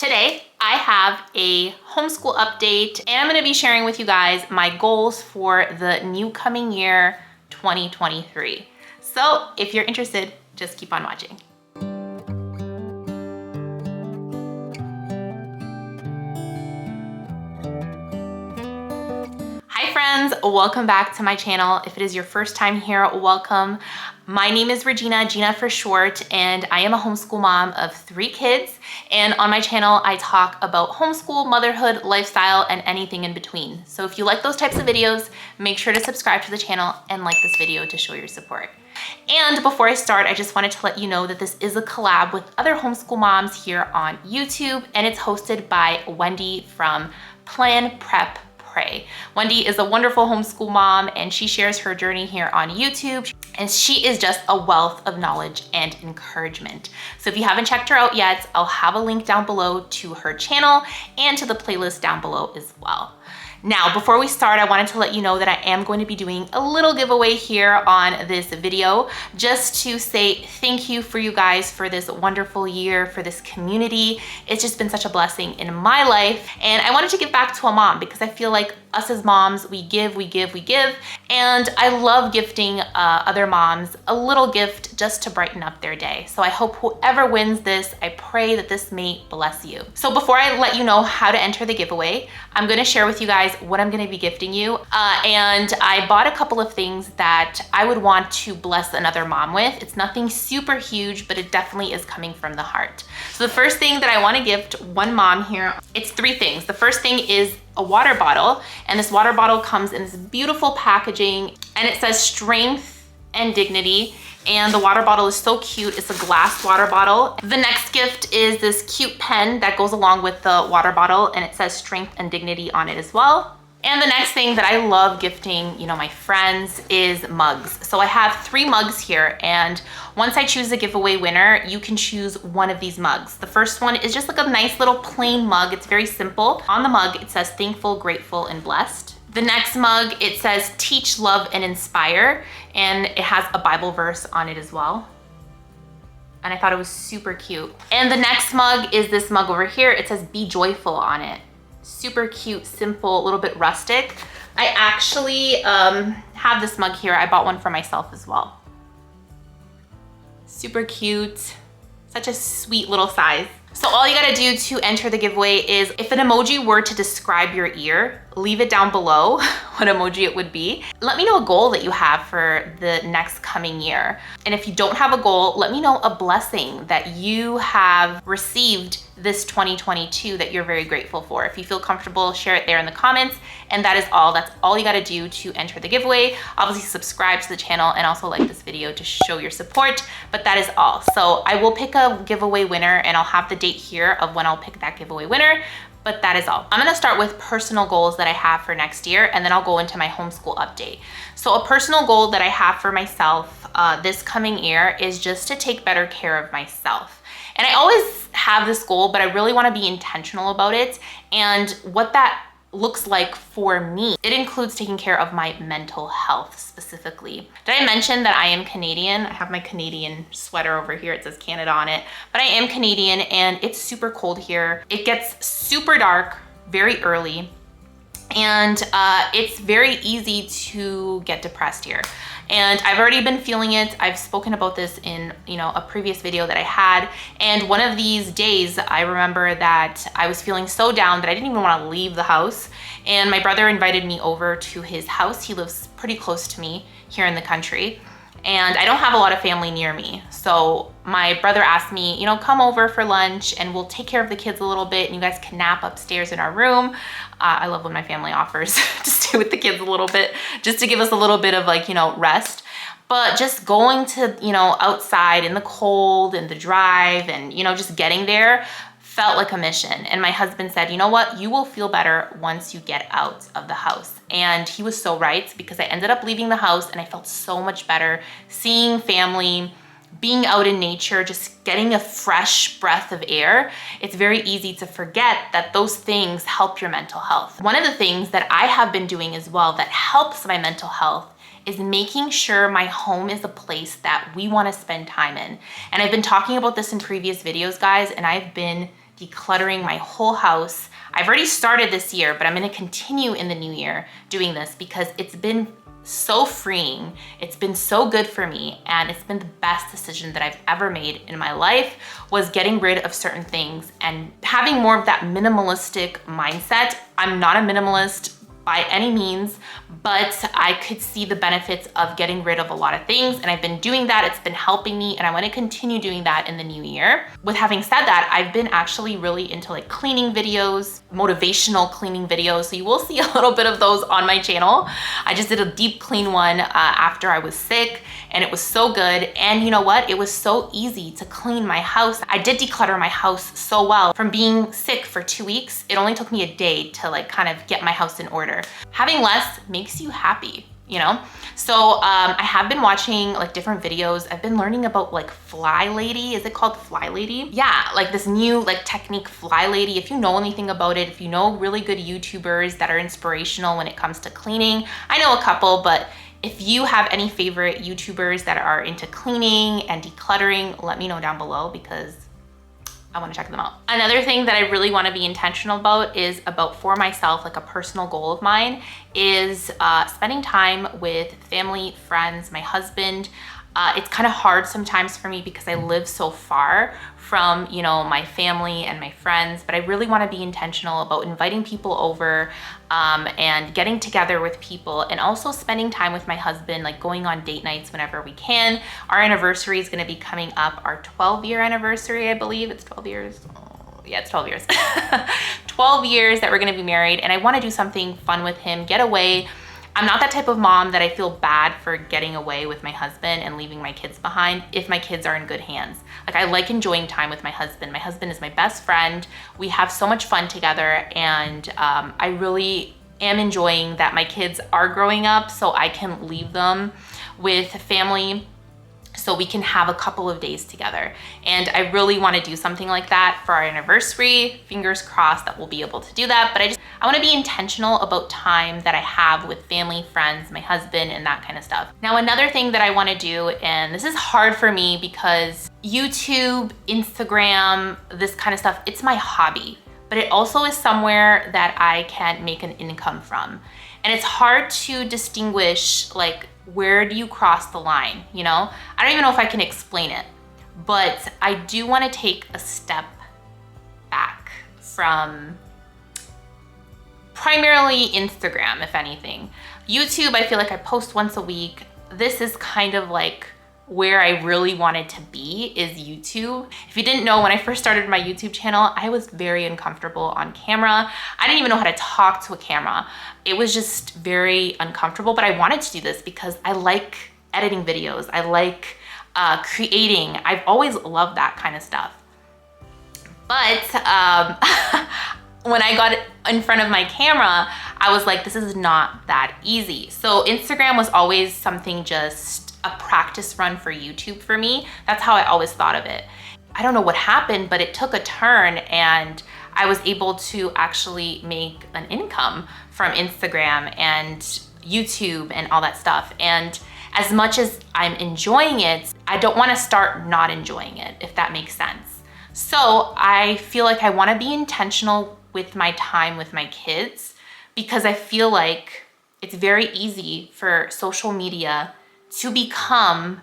Today, I have a homeschool update and I'm gonna be sharing with you guys my goals for the new coming year, 2023. So if you're interested, just keep on watching. Hi friends, welcome back to my channel. If it is your first time here, welcome. My name is Regina, Gina for short, and I am a homeschool mom of 3 kids. And on my channel, I talk about homeschool, motherhood, lifestyle, and anything in between. So if you like those types of videos, make sure to subscribe to the channel and like this video to show your support. And before I start, I just wanted to let you know that this is a collab with other homeschool moms here on YouTube, and it's hosted by Wendy from Plan Prep Pray. Wendy is a wonderful homeschool mom and she shares her journey here on YouTube, and she is just a wealth of knowledge and encouragement. So if you haven't checked her out yet, I'll have a link down below to her channel and to the playlist down below as well. Now, before we start, I wanted to let you know that I am going to be doing a little giveaway here on this video, just to say thank you for you guys for this wonderful year, for this community. It's just been such a blessing in my life. And I wanted to give back to a mom because I feel like us as moms, we give. And I love gifting other moms a little gift just to brighten up their day. So I hope whoever wins this, I pray that this may bless you. So before I let you know how to enter the giveaway, I'm gonna share with you guys what I'm gonna be gifting you. And I bought a couple of things that I would want to bless another mom with. It's nothing super huge, but it definitely is coming from the heart. So the first thing that I wanna gift one mom here, it's 3 things. The first thing is a water bottle, and this water bottle comes in this beautiful packaging, and it says strength and dignity, and the water bottle is so cute. It's a glass water bottle. The next gift is this cute pen that goes along with the water bottle, and it says strength and dignity on it as well. And the next thing that I love gifting, my friends, is mugs. So I have 3 mugs here, and once I choose the giveaway winner, you can choose one of these mugs. The first one is just like a nice little plain mug. It's very simple. On the mug, it says thankful, grateful, and blessed. The next mug, it says teach, love, and inspire, and it has a Bible verse on it as well. And I thought it was super cute. And the next mug is this mug over here. It says be joyful on it. Super cute, simple, a little bit rustic. I actually have this mug here. I bought one for myself as well. Super cute, such a sweet little size. So all you gotta do to enter the giveaway is, if an emoji were to describe your ear, leave it down below what emoji it would be. Let me know a goal that you have for the next coming year. And if you don't have a goal, let me know a blessing that you have received this 2022 that you're very grateful for. If you feel comfortable, share it there in the comments. And that is all. That's all you gotta do to enter the giveaway. Obviously subscribe to the channel and also like this video to show your support, but that is all. So I will pick a giveaway winner, and I'll have the date here of when I'll pick that giveaway winner. But that is all. I'm gonna start with personal goals that I have for next year, and then I'll go into my homeschool update. So a personal goal that I have for myself this coming year is just to take better care of myself. And I always have this goal, but I really wanna be intentional about it. And what that looks like for me, it includes taking care of my mental health specifically. Did I mention that I am Canadian? I have my Canadian sweater over here. It says Canada on it, but I am Canadian and it's super cold here. It gets super dark very early, and it's very easy to get depressed here. And I've already been feeling it. I've spoken about this in a previous video that I had. And one of these days, I remember that I was feeling so down that I didn't even want to leave the house. And my brother invited me over to his house. He lives pretty close to me here in the country. And I don't have a lot of family near me. So my brother asked me, come over for lunch and we'll take care of the kids a little bit and you guys can nap upstairs in our room. I love when my family offers to stay with the kids a little bit, just to give us a little bit of rest. But just going to, outside in the cold and the drive and, just getting there felt like a mission. And my husband said, you know what, you will feel better once you get out of the house. And he was so right, because I ended up leaving the house and I felt so much better seeing family, being out in nature, just getting a fresh breath of air. It's very easy to forget that those things help your mental health. One of the things that I have been doing as well that helps my mental health is making sure my home is a place that we want to spend time in. And I've been talking about this in previous videos, guys, and I've been decluttering my whole house. I've already started this year, but I'm gonna continue in the new year doing this because it's been so freeing. It's been so good for me, and it's been the best decision that I've ever made in my life, was getting rid of certain things and having more of that minimalistic mindset. I'm not a minimalist by any means, but I could see the benefits of getting rid of a lot of things, and I've been doing that. It's been helping me, and I want to continue doing that in the new year. With having said that, I've been actually really into like cleaning videos, motivational cleaning videos, so you will see a little bit of those on my channel. I just did a deep clean one after I was sick, and it was so good. And you know what? It was so easy to clean my house. I did declutter my house so well. From being sick for 2 weeks, it only took me a day to like kind of get my house in order. Having less makes you happy, you know? So I have been watching like different videos. I've been learning about like Fly Lady. Is it called Fly Lady? Yeah, like this new like technique, Fly Lady. If you know anything about it, if you know really good YouTubers that are inspirational when it comes to cleaning, I know a couple, but if you have any favorite YouTubers that are into cleaning and decluttering, let me know down below because I want to check them out. Another thing that I really want to be intentional about is for myself, like a personal goal of mine, is spending time with family, friends, my husband. It's kind of hard sometimes for me because I live so far from, you know, my family and my friends, but I really want to be intentional about inviting people over and getting together with people, and also spending time with my husband, like going on date nights whenever we can. Our anniversary is going to be coming up, our 12-year anniversary, I believe. It's 12 years. Oh, yeah, it's 12 years. 12 years that we're going to be married, and I want to do something fun with him, get away. I'm not that type of mom that I feel bad for getting away with my husband and leaving my kids behind if my kids are in good hands. Like, I like enjoying time with my husband. My husband is my best friend. We have so much fun together, and I really am enjoying that my kids are growing up so I can leave them with family so we can have a couple of days together. And I really want to do something like that for our anniversary. Fingers crossed that we'll be able to do that. But I want to be intentional about time that I have with family, friends, my husband, and that kind of stuff. Now, another thing that I want to do, and this is hard for me because YouTube, Instagram, this kind of stuff, it's my hobby, but it also is somewhere that I can make an income from. And it's hard to distinguish, like, where do you cross the line, you know? I don't even know if I can explain it, but I do want to take a step back from primarily Instagram, if anything. YouTube, I feel like I post once a week. This is kind of like where I really wanted to be, is YouTube. If you didn't know, when I first started my YouTube channel, I was very uncomfortable on camera. I didn't even know how to talk to a camera. It was just very uncomfortable, but I wanted to do this because I like editing videos. I like creating. I've always loved that kind of stuff. But when I got in front of my camera, I was like, this is not that easy. So Instagram was always something, just a practice run for YouTube for me. That's how I always thought of it. I don't know what happened, but it took a turn, and I was able to actually make an income from Instagram and YouTube and all that stuff. And as much as I'm enjoying it, I don't want to start not enjoying it, if that makes sense. So I feel like I want to be intentional with my time with my kids, because I feel like it's very easy for social media to become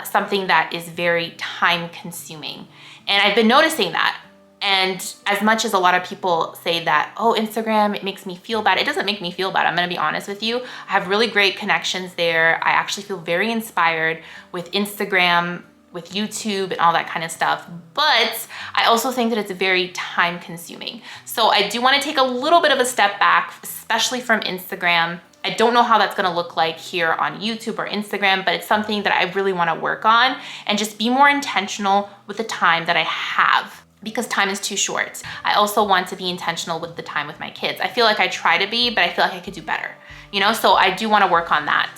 something that is very time consuming. And I've been noticing that. And as much as a lot of people say that, oh, Instagram, it makes me feel bad, it doesn't make me feel bad. I'm gonna be honest with you. I have really great connections there. I actually feel very inspired with Instagram, with YouTube and all that kind of stuff. But I also think that it's very time consuming. So I do wanna take a little bit of a step back, especially from Instagram. I don't know how that's gonna look like here on YouTube or Instagram, but it's something that I really wanna work on and just be more intentional with the time that I have, because time is too short. I also want to be intentional with the time with my kids. I feel like I try to be, but I feel like I could do better, you know? So I do wanna work on that.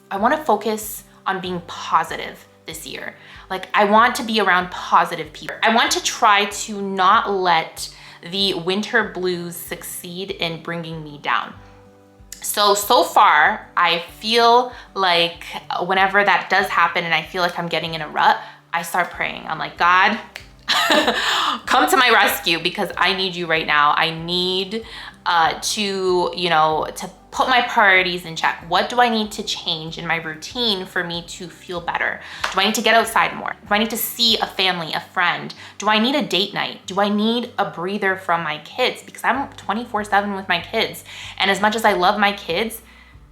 I wanna focus on being positive this year. Like, I want to be around positive people. I want to try to not let the winter blues succeed in bringing me down. So far, I feel like whenever that does happen and I feel like I'm getting in a rut, I start praying. I'm like, God, come to my rescue because I need you right now. I need to put my priorities in check. What do I need to change in my routine for me to feel better? Do I need to get outside more? Do I need to see a family, a friend? Do I need a date night? Do I need a breather from my kids? Because I'm 24/7 with my kids. And as much as I love my kids,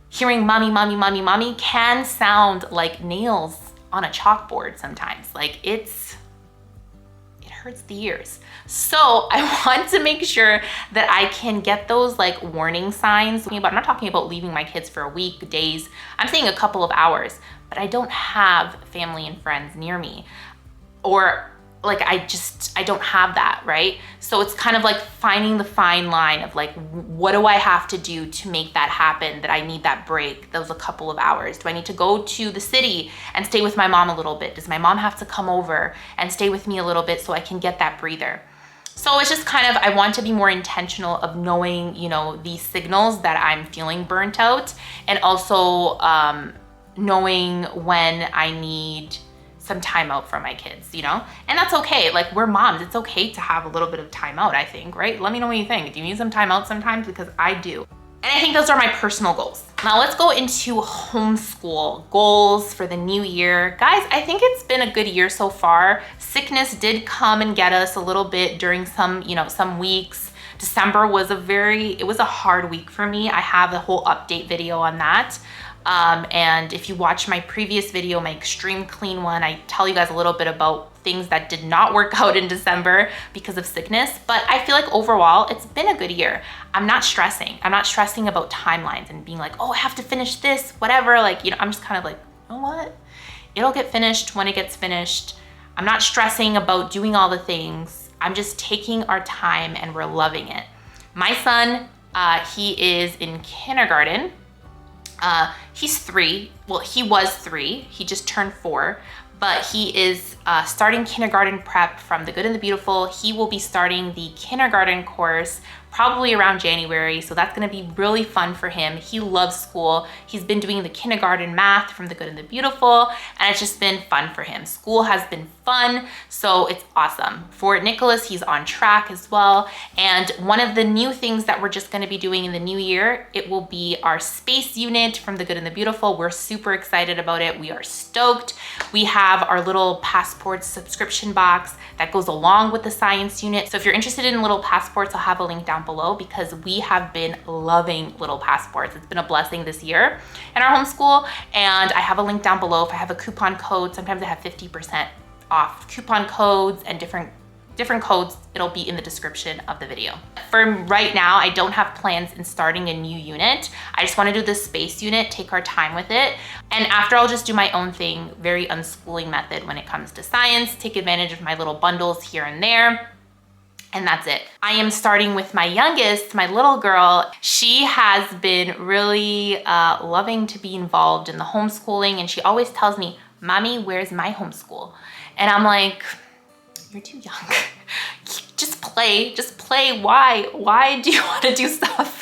hearing mommy, mommy, mommy, mommy can sound like nails on a chalkboard sometimes. Like it hurts the ears. So I want to make sure that I can get those like warning signs. I'm not talking about leaving my kids for a week, days. I'm saying a couple of hours, but I don't have family and friends near me, or like I don't have that, right? So it's kind of like finding the fine line of like, what do I have to do to make that happen, that I need that break, those a couple of hours? Do I need to go to the city and stay with my mom a little bit? Does my mom have to come over and stay with me a little bit so I can get that breather? So it's just kind of, I want to be more intentional of knowing, these signals that I'm feeling burnt out, and also knowing when I need some time out from my kids, and that's okay. Like, we're moms. It's okay to have a little bit of time out, I think, right? Let me know what you think. Do you need some time out sometimes? Because I do. And I think those are my personal goals. Now let's go into homeschool goals for the new year. Guys, I think it's been a good year so far. Sickness did come and get us a little bit during some weeks. December was it was a hard week for me. I have a whole update video on that. And if you watch my previous video, my extreme clean one, I tell you guys a little bit about things that did not work out in December because of sickness. But I feel like overall, it's been a good year. I'm not stressing. I'm not stressing about timelines and being like, oh, I have to finish this, whatever. Like, I'm just kind of like, you know what? It'll get finished when it gets finished. I'm not stressing about doing all the things. I'm just taking our time and we're loving it. My son, he is in kindergarten. He's 3. Well, he was 3. He just turned 4, but he is starting kindergarten prep from The Good and the Beautiful. He will be starting the kindergarten course probably around January. So that's gonna be really fun for him. He loves school. He's been doing the kindergarten math from The Good and the Beautiful, and it's just been fun for him. School has been fun, so it's awesome. For Nicholas, he's on track as well. And one of the new things that we're just gonna be doing in the new year, it will be our space unit from The Good and the Beautiful. We're super excited about it. We are stoked. We have our little passports subscription box that goes along with the science unit. So if you're interested in little passports, I'll have a link down below, because we have been loving little passports. It's been a blessing this year in our homeschool, and I have a link down below. If I have a coupon code, sometimes I have 50% off coupon codes and different codes. It'll be in the description of the video. For right now, I don't have plans in starting a new unit. I just want to do the space unit, take our time with it. And after, I'll just do my own thing, very unschooling method when it comes to science, take advantage of my little bundles here and there. And that's it. I am starting with my youngest, my little girl. She has been really loving to be involved in the homeschooling, and she always tells me, Mommy, where's my homeschool? And I'm like, you're too young. Just play. Why do you want to do stuff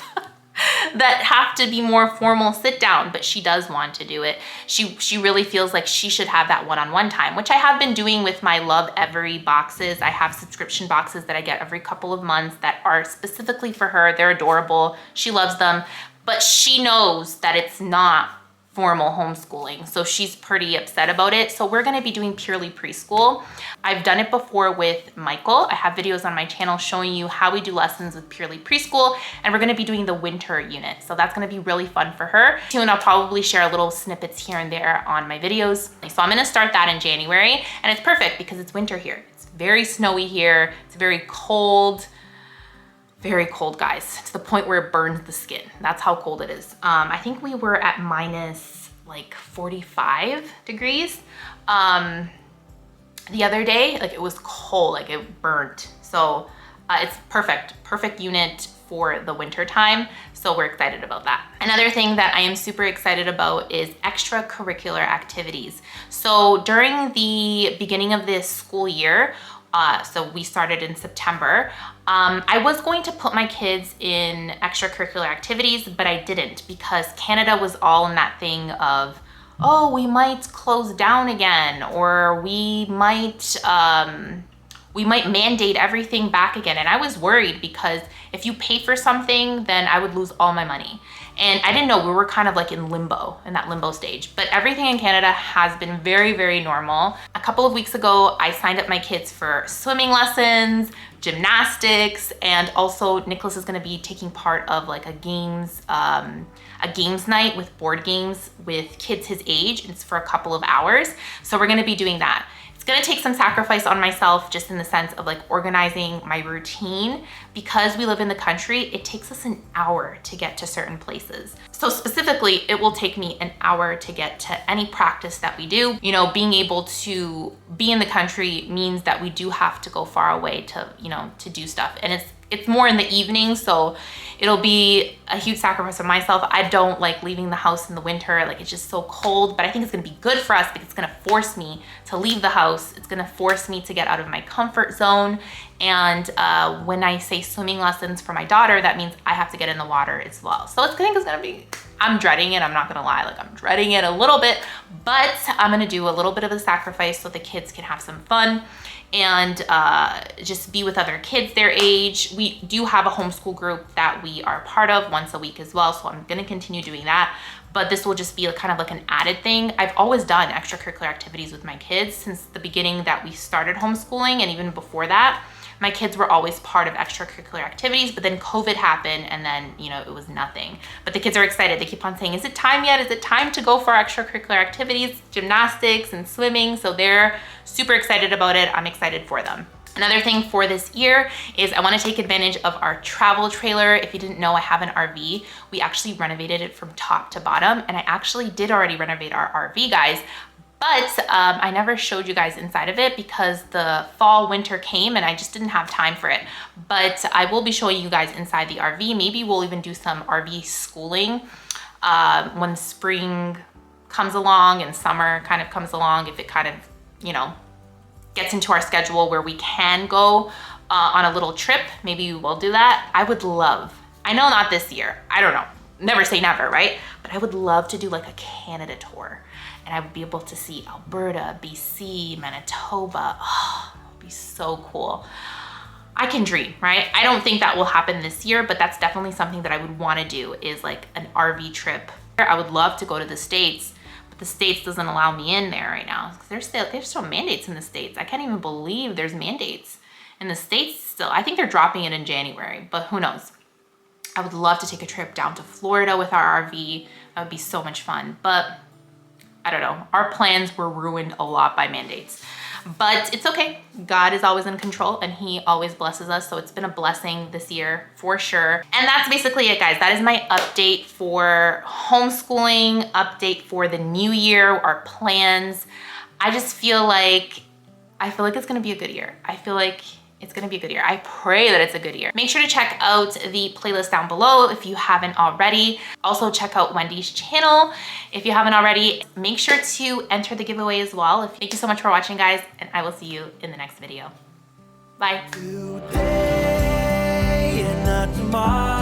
that have to be more formal sit down? But she does want to do it. She really feels like she should have that one-on-one time, which I have been doing with my Lovevery boxes. I have subscription boxes that I get every couple of months that are specifically for her. They're adorable. She loves them, but she knows that it's not formal homeschooling, so she's pretty upset about it. So we're going to be doing purely preschool. I've done it before with Michael. I have videos on my channel showing you how we do lessons with purely preschool, and we're going to be doing the winter unit. So that's going to be really fun for her too, and I'll probably share little snippets here and there on my videos. So I'm going to start that in January, and it's perfect because it's winter here. It's very snowy here. It's very cold, guys, to the point where it burns the skin. That's how cold it is. I think we were at minus like 45 degrees the other day. Like, it was cold, like it burnt. So it's perfect unit for the winter time. So we're excited about that. Another thing that I am super excited about is extracurricular activities. So during the beginning of this school year, so we started in September, I was going to put my kids in extracurricular activities, but I didn't, because Canada was all in that thing of, oh, we might close down again, or we might we might mandate everything back again. And I was worried because if you pay for something, then I would lose all my money. And I didn't know, we were kind of like in limbo, in that limbo stage. But everything in Canada has been very, very normal. A couple of weeks ago, I signed up my kids for swimming lessons, gymnastics, and also Nicholas is gonna be taking part of like a games night with board games with kids his age. It's for a couple of hours. So we're gonna be doing that. It's gonna take some sacrifice on myself, just in the sense of like organizing my routine. Because we live in the country, it takes us an hour to get to certain places. So specifically, it will take me an hour to get to any practice that we do. You know, being able to be in the country means that we do have to go far away to, you know, to do stuff. And it's more in the evening, so it'll be a huge sacrifice on myself. I don't like leaving the house in the winter, like it's just so cold, but I think it's gonna be good for us because it's gonna force me to leave the house. It's gonna force me to get out of my comfort zone. And when I say swimming lessons for my daughter, that means I have to get in the water as well. So I think it's gonna be, I'm dreading it, I'm not gonna lie, like I'm dreading it a little bit, but I'm gonna do a little bit of a sacrifice so the kids can have some fun and just be with other kids their age. We do have a homeschool group that we are part of once a week as well, so I'm gonna continue doing that. But this will just be kind of like an added thing. I've always done extracurricular activities with my kids since the beginning that we started homeschooling, and even before that. My kids were always part of extracurricular activities, but then COVID happened and then, you know, it was nothing. But the kids are excited. They keep on saying, is it time yet? Is it time to go for extracurricular activities, gymnastics and swimming? So they're super excited about it. I'm excited for them. Another thing for this year is I want to take advantage of our travel trailer. If you didn't know, I have an RV. We actually renovated it from top to bottom, and I actually did already renovate our RV, guys. But I never showed you guys inside of it because the fall, winter came and I just didn't have time for it. But I will be showing you guys inside the RV. Maybe we'll even do some RV schooling when spring comes along and summer kind of comes along, if it kind of, you know, gets into our schedule where we can go on a little trip. Maybe we will do that. I would love, I know not this year, I don't know, never say never, right? But I would love to do like a Canada tour. And I would be able to see Alberta, BC, Manitoba. Oh, it would be so cool. I can dream, right? I don't think that will happen this year, but that's definitely something that I would want to do, is like an RV trip. I would love to go to the States, but the States doesn't allow me in there right now. There's still mandates in the States. I can't even believe there's mandates in the States still. I think they're dropping it in January, but who knows? I would love to take a trip down to Florida with our RV. That would be so much fun, but I don't know, our plans were ruined a lot by mandates, but it's okay. God is always in control and he always blesses us. So it's been a blessing this year for sure. And that's basically it, guys. That is my update for homeschooling, update for the new year, our plans. I just feel like it's gonna be a good year. I feel like it's gonna be a good year. I pray that it's a good year. Make sure to check out the playlist down below if you haven't already. Also check out Wendy's channel if you haven't already. Make sure to enter the giveaway as well. Thank you so much for watching, guys, and I will see you in the next video. Bye. Today and not tomorrow.